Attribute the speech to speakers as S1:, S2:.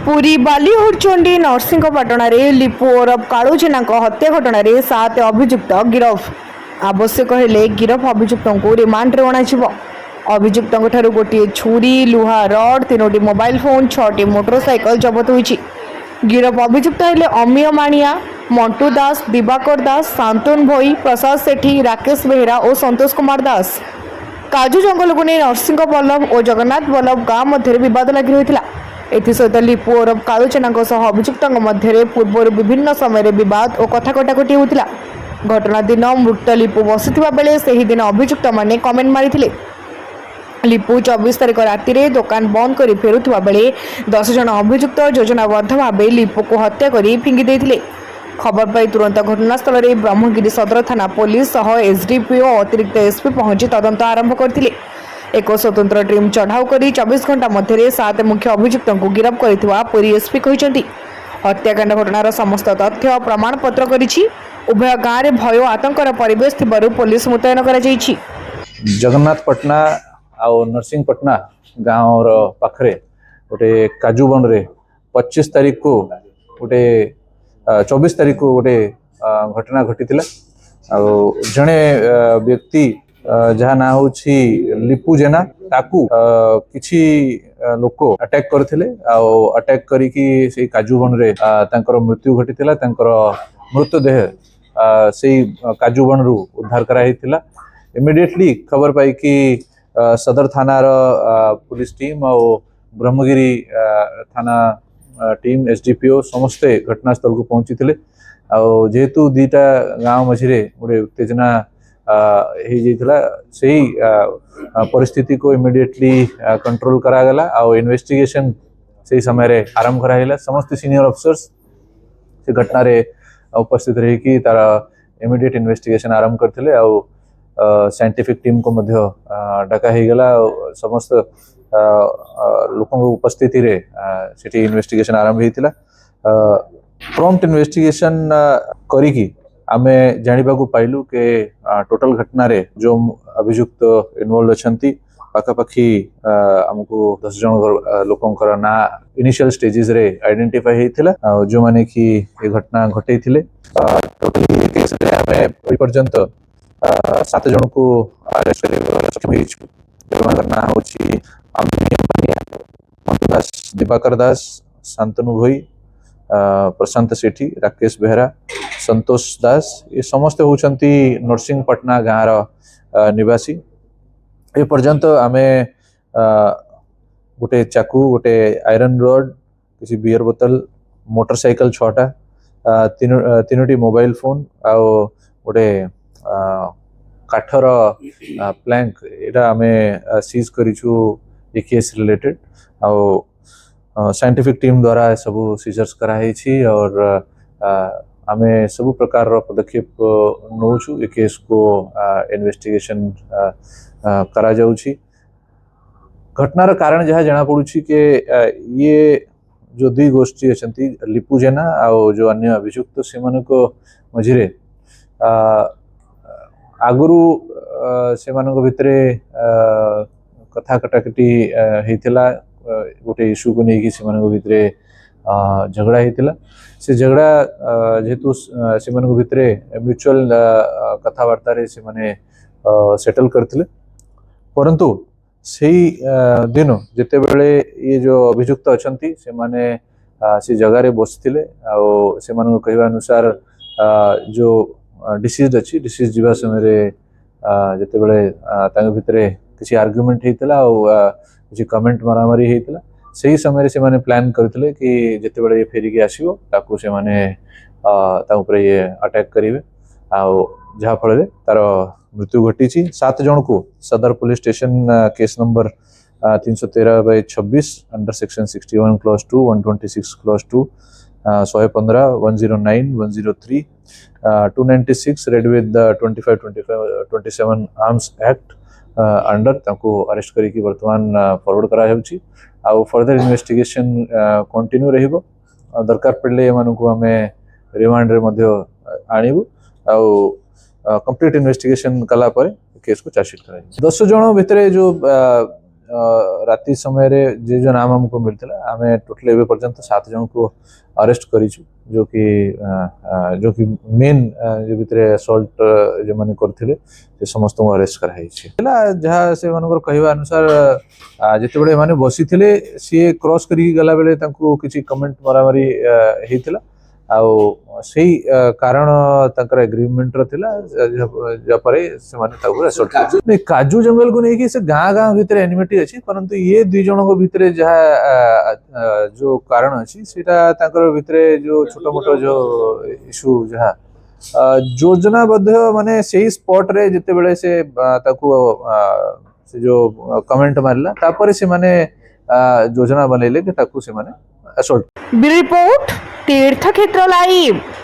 S1: पुरी बालीहुड चंडी नरसिंहपाटना लिपु ओरफ कालू जेना हत्या घटना 7 अभियुक्त गिरफ। आवश्यक हेले गिरफ अभियुक्त को रिमांड रे अणाजिबो। अभियुक्त गोटे छुरी लुहा रड 3टी मोबाइल फोन 6टी मोटरसाइकल जबत होईछि। गिरफ अभियुक्त हेले अमीय माणिया, मंटू दास, दिवाकर दास, शांतनु भोई, प्रसाद सेठी, राकेश बेहेरा और संतोष कुमार दास। काजू जंगल को नहीं नरसिंह बल्लभ और जगन्नाथ बल्लभ गांव मध्य विवाद लगी होता। एसत लिपु ओरफ कालूचेना अभियुक्त मध्य पूर्व विभिन्न समय बद और कथा कटाकटी होता। घटना दिन मृत लिपु बसुवा बेले से ही दिन अभियुक्त माने कमेंट मारी। लिपु 24 तारिख राति रे दुकान बंद कर फेरुवा बेले 10 जन अभियुक्त योजनाबद्ध भाव लिपु को हत्या कर फिंगी देथिले। खबर पाई तुरंत घटनास्थल में ब्रह्मगिरी सदर थाना पुलिस सह एसडीपीओ और अतिरिक्त एसपी पहुंची तदंत आरंभ करथिले। एक स्वतंत्र टीम चढ़ाऊ कर 24 घंटा मध्य 7 मुख्य अभियुक्त को गिरफ्त करथिबा पुरी एसपी कहते। हत्याकांड घटनार समस्त तथ्य प्रमाण पत्र करिछि। उभय गाँव में भय आतंकर परिवेश थिबारु पुलिस मुतयन करा जाइछि।
S2: जगन्नाथपटना आ नरसिंहपटना गाँव पाखरे गोटे काजू बन रे 25 तारीख को गोटे 24 तारीख को गोटे घटना घटी जड़े व्यक्ति जहाँ ना हूँ लिपु जेना ताकू किछि लोक अटैक करथिले अटैक करिकी से काजू बन रे तांकर मृत्यु घटी मृतदेह से काजू बन रु उद्धार करा। इमिडिएटली खबर पाई कि सदर थाना पुलिस टीम और ब्रह्मगिरी थाना टीम एसडीपीओ समस्ते घटनास्थल को पहुंची थे। जेहेतु दीटा गाँव मझे गोटे उत्तेजना से परिस्थिति को इमिडिएटली कंट्रोल करागला और इन्वेस्टिगेशन से समय आरंभ कराइला। समस्त सीनियर ऑफिसर्स से घटना रे उपस्थित रही कि तार इमिडिएट इन्वेस्टिगेशन आरंभ करथिले और साइंटिफिक टीम को मध्य डाका हो गला। समस्त लोकों उपस्थिति रे सिटी इन्वेस्टिगेशन आरंभ होता। प्रॉम्प्ट इन्वेस्टिगेशन करिकी आमे जानिबा को पाइलु के टोटल घटना रे जो अभियुक्त इन्वॉल्व अछंती पाखापाखी हमको 10 जन लोकंकर ना इनिशियल स्टेजेस रे आइडेंटिफाई हेतिला जो माने कि ये घटना घटै थिले। टोटली केस रे आमे पर्यंत 7 जन को अरेस्ट करे सक्षम होइछु। जोनकर ना होछि अमीय मानिया, मंटू दास, दिवाकर दास, शांतनु भोई, प्रशांत सेठी, राकेश बेहरा, संतोष दास ये समस्त होचंती नरसिंहपटना गाँव निवासी। ए पर्यंत आमे गोटे चाकू, गोटे आयरन रड, किसी बियर बोतल, मोटरसाइकल 6टा, 3टी मोबाइल फोन आ गोटे काठर प्लैंक एटा आमे सीज करिछु ए केस रिलेटेड। साइंटिफिक टीम द्वारा सब सीजर्स कराई और आमे सब प्रकार पदक्षेप नौछु ए केस को इन्वेस्टिगेशन करा जाउछि। घटनार कारण जहाँ जना पड़ुछि के ये जो दुई गोष्ठी अछंती लिपु जेना और जो अन्य अभियुक्त से मानको मझिरे आगुरु से मानको भितरे कथा कटाकटी हेतिला। गोटे इश्यू को लेकिन से भितरे झगड़ा होता। से झगड़ा जेहेतु से भितरे म्यूचुअल कथबार्ता से माने सेटल करथिले। परंतु सही दिन जिते बेले ये जो अभियुक्त अछंती से माने से जगह रे बसथिले और से मानको कहवा अनुसार जो डिसीज अच्छी डिसीज जीवा समय जिते बेले तांग भितरे किसी आर्गुमेंट हेतिला और किसी कमेंट मारामारी हेतिला। सही समय से माने प्लान करथिले कि जिते बेले ये फेरिकी आसीबो ताकू से माने ता ऊपर ये अटैक करिवे और जहाँ फल तार मृत्यु घटी। 7 जन को सदर police station case number 313/26 under section 61 clause 2 126 clause 2 115 109 103 296 read with 25-27 arms act under ताको अरेस्ट करिकी वर्तमान फॉरवर्ड करा हेउची। आ फर्दर इन्वेस्टिगेशन कंटिन्यू रहिबो। दरकार पड़ले एमानकु हमें रिमांड रे मध्य आनिबु आ कंप्लीट इन्वेस्टिगेशन कला परे केस को चार्जशीट कराई। 10 जन भितरे जो राति समय रे जे जो नाम हमको मिलता आम टोटल एवं पर्यंत 7 जन को अरेस्ट करिछु जो कि मेन जो भितर असल्ट जो माने करथिले से समस्त को अरेस्ट कराई छै जहाँ से मानकर कहवा अनुसार जिते बड़े माने बसी थिले सी क्रॉस करी गला बेले तांको किछि कमेंट मारामारी हेतिला आउ सेही कारण तांकर एग्रीमेंट रथिला जपरे से माने ताको असल्ट नहीं काजू जंगल को नहीं कि से गाँ भितर एनिमिटी अछि परंतु ये दुई जन को भितर जहाँ जो कारण अछि सेटा तांकर भितर जो छोटा मोटा जो इशू जहाँ योजनाबद्ध माने सेही स्पॉट रे जिते बेले से ताको से जो कमेंट मारला तापर से माने योजना बनैले कि ताको से माने असल्ट
S1: ब्यूरो रिपोर्ट तीर्थक्षेत्र लाइव।